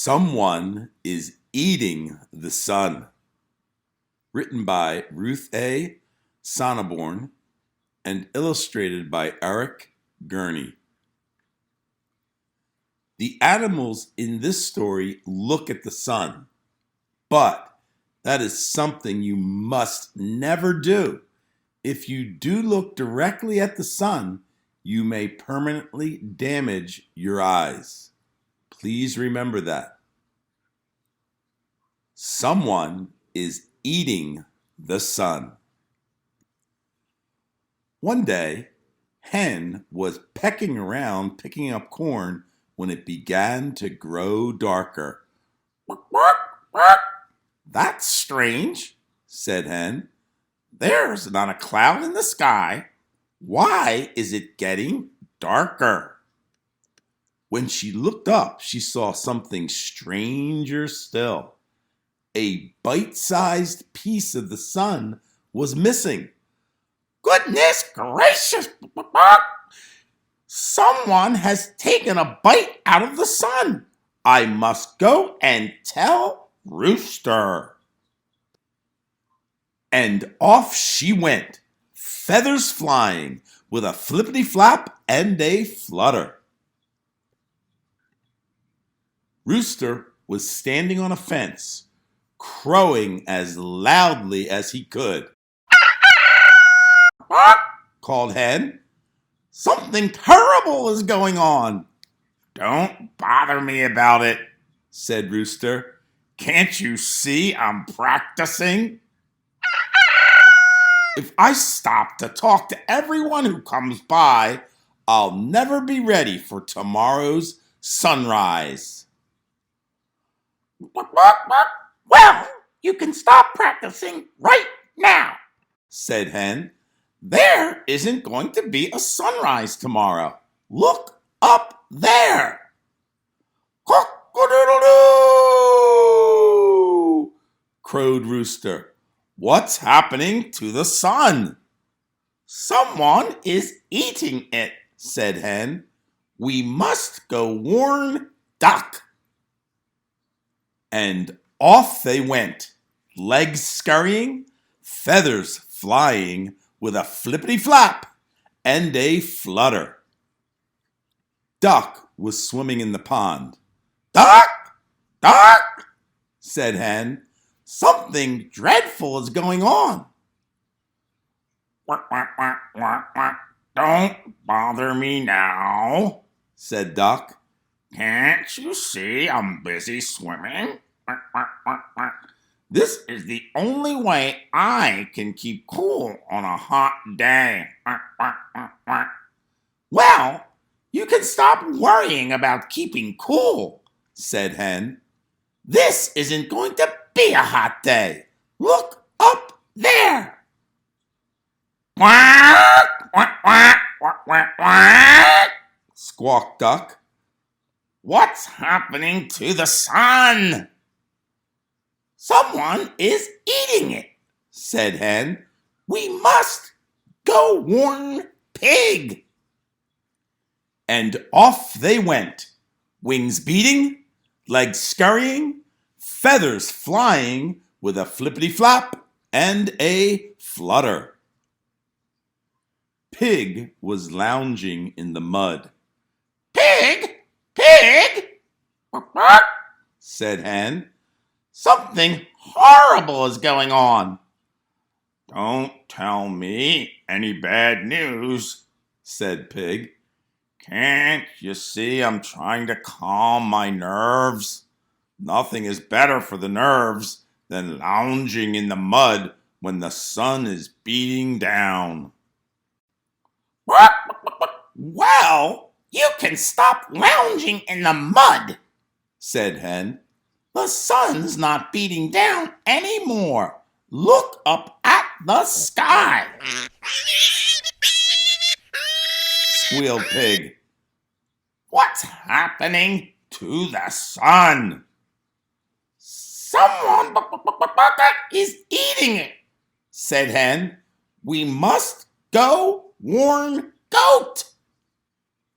Someone is eating the sun. Written by Ruth A. Sonneborn and illustrated by Eric Gurney. The animals in this story look at the sun, but that is something you must never do. If you do look directly at the sun, you may permanently damage your eyes. Please remember that. Someone is eating the sun. One day, Hen was pecking around picking up corn when it began to grow darker. "That's strange," said Hen. "There's not a cloud in the sky. Why is it getting darker?" When she looked up, she saw something stranger still. A bite-sized piece of the sun was missing. "Goodness gracious! Someone has taken a bite out of the sun. I must go and tell Rooster." And off she went, feathers flying, with a flippity-flap and a flutter. Rooster was standing on a fence, crowing as loudly as he could. Called Hen. "Something terrible is going on." "Don't bother me about it," said Rooster. "Can't you see I'm practicing? If I stop to talk to everyone who comes by, I'll never be ready for tomorrow's sunrise." "Well, you can stop practicing right now," said Hen. "There isn't going to be a sunrise tomorrow. Look up there." "Cock-a-doodle-doo!" crowed Rooster. "What's happening to the sun?" "Someone is eating it," said Hen. "We must go warn Duck." And off they went, legs scurrying, feathers flying, with a flippity-flap and a flutter. Duck was swimming in the pond. "Duck! Duck!" said Hen. "Something dreadful is going on." "Quack, quack, quack, quack, quack. Don't bother me now," said Duck. "Can't you see I'm busy swimming? Quack, quack, quack, quack. This is the only way I can keep cool on a hot day. Quack, quack, quack, quack." "Well, you can stop worrying about keeping cool," said Hen. "This isn't going to be a hot day. Look up there." "Quack, quack, quack, quack, quack, quack," squawked Duck. "What's happening to the sun?" "Someone is eating it," said Hen. "We must go warn Pig." And off they went, wings beating, legs scurrying, feathers flying, with a flippity-flap and a flutter. Pig was lounging in the mud. "Pig! Pig!" said Hen. "Something horrible is going on." "Don't tell me any bad news," said Pig. "Can't you see I'm trying to calm my nerves? Nothing is better for the nerves than lounging in the mud when the sun is beating down." "Well, you can stop lounging in the mud," said Hen. "The sun's not beating down anymore. Look up at the sky." Squealed Pig. "What's happening to the sun?" "Someone is eating it," said Hen. "We must go warn Goat."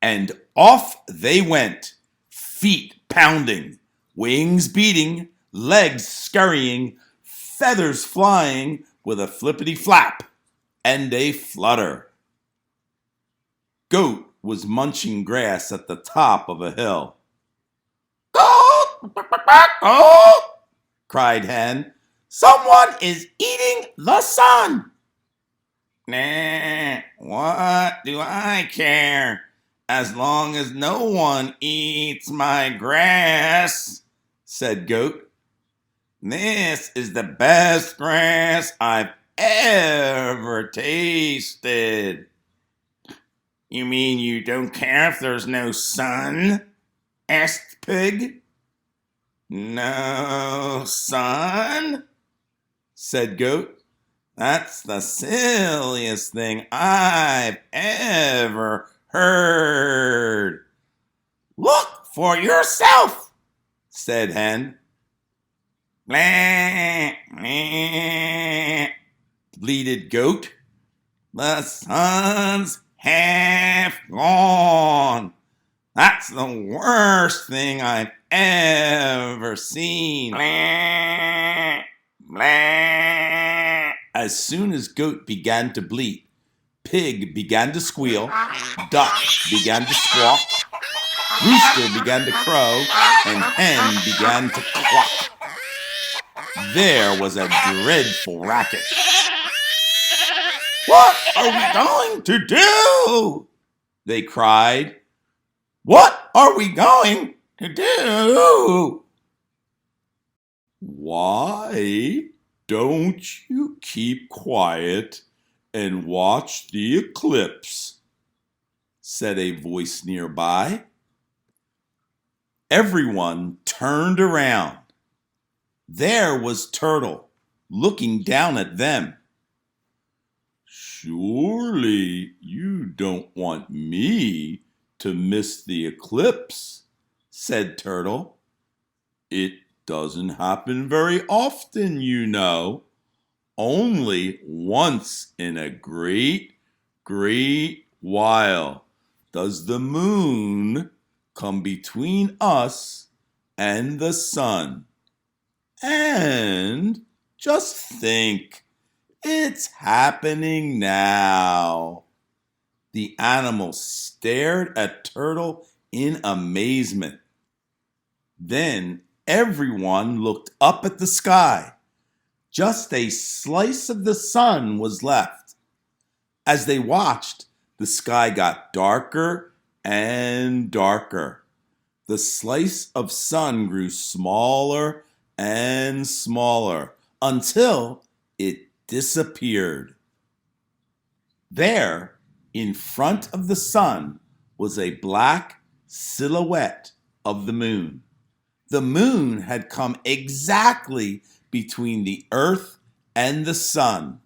And off they went, feet pounding, wings beating, legs scurrying, feathers flying with a flippity flap and a flutter. Goat was munching grass at the top of a hill. "Goat! Goat!" cried Hen. "Someone is eating the sun." "Nah, what do I care? As long as no one eats my grass," said Goat. "This is the best grass I've ever tasted." "You mean you don't care if there's no sun?" asked Pig. "No sun?" said Goat. "That's the silliest thing I've ever heard." "Look for yourself," said Hen. "Blah, blah," bleated Goat. "The sun's half gone. That's the worst thing I've ever seen." Blah, blah. As soon as Goat began to bleat, Pig began to squeal, Duck began to squawk, Rooster began to crow, and Hen began to cluck. There was a dreadful racket. "What are we going to do?" they cried. "What are we going to do?" "Why don't you keep quiet and watch the eclipse?" said a voice nearby. Everyone turned around. There was Turtle, looking down at them. "Surely you don't want me to miss the eclipse," said Turtle. "It doesn't happen very often, you know. Only once in a great, great while does the moon come between us and the sun. And just think, it's happening now." The animal stared at Turtle in amazement. Then everyone looked up at the sky. Just a slice of the sun was left. As they watched, the sky got darker and darker. The slice of sun grew smaller and smaller until it disappeared. There, in front of the sun, was a black silhouette of the moon. The moon had come exactly between the earth and the sun.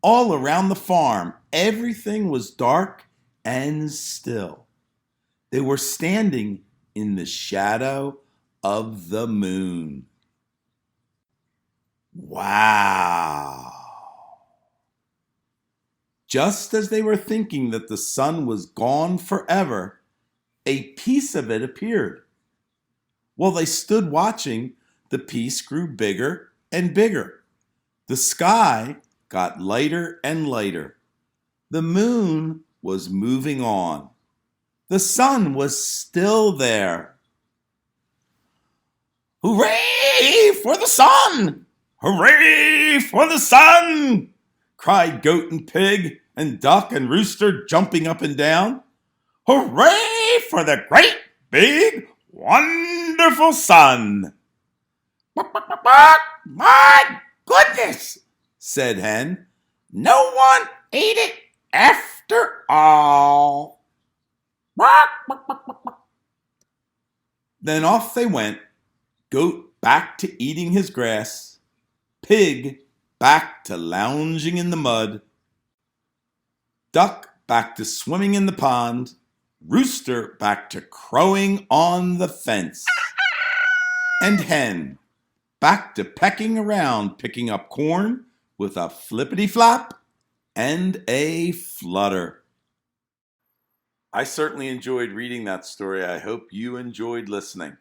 All around the farm, everything was dark and still. They were standing in the shadow of the moon. Wow! Just as they were thinking that the sun was gone forever, a piece of it appeared. While they stood watching, the piece grew bigger and bigger. The sky got lighter and lighter. The moon was moving on. The sun was still there. "Hooray for the sun! Hooray for the sun!" cried Goat and Pig and Duck and Rooster, jumping up and down. "Hooray for the great, big, wonderful sun!" "My goodness," said Hen. "No one ate it after all." Then off they went. Goat back to eating his grass. Pig back to lounging in the mud. Duck back to swimming in the pond. Rooster back to crowing on the fence. And Hen back to pecking around, picking up corn with a flippity flap and a flutter. I certainly enjoyed reading that story. I hope you enjoyed listening.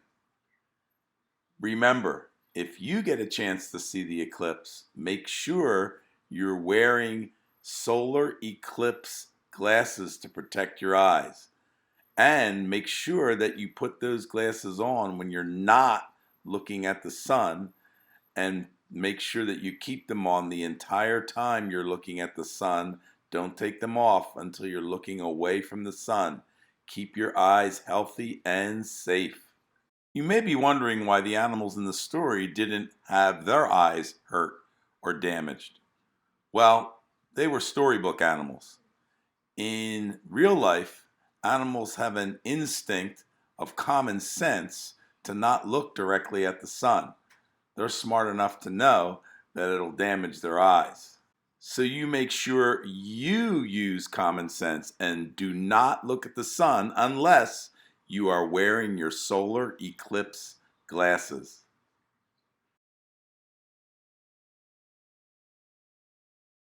Remember, if you get a chance to see the eclipse, make sure you're wearing solar eclipse glasses to protect your eyes. And make sure that you put those glasses on when you're not looking at the sun, and make sure that you keep them on the entire time you're looking at the sun. Don't take them off until you're looking away from the sun. Keep your eyes healthy and safe. You may be wondering why the animals in the story didn't have their eyes hurt or damaged. Well, they were storybook animals. In real life, animals have an instinct of common sense to not look directly at the sun. They're smart enough to know that it'll damage their eyes. So you make sure you use common sense and do not look at the sun unless you are wearing your solar eclipse glasses.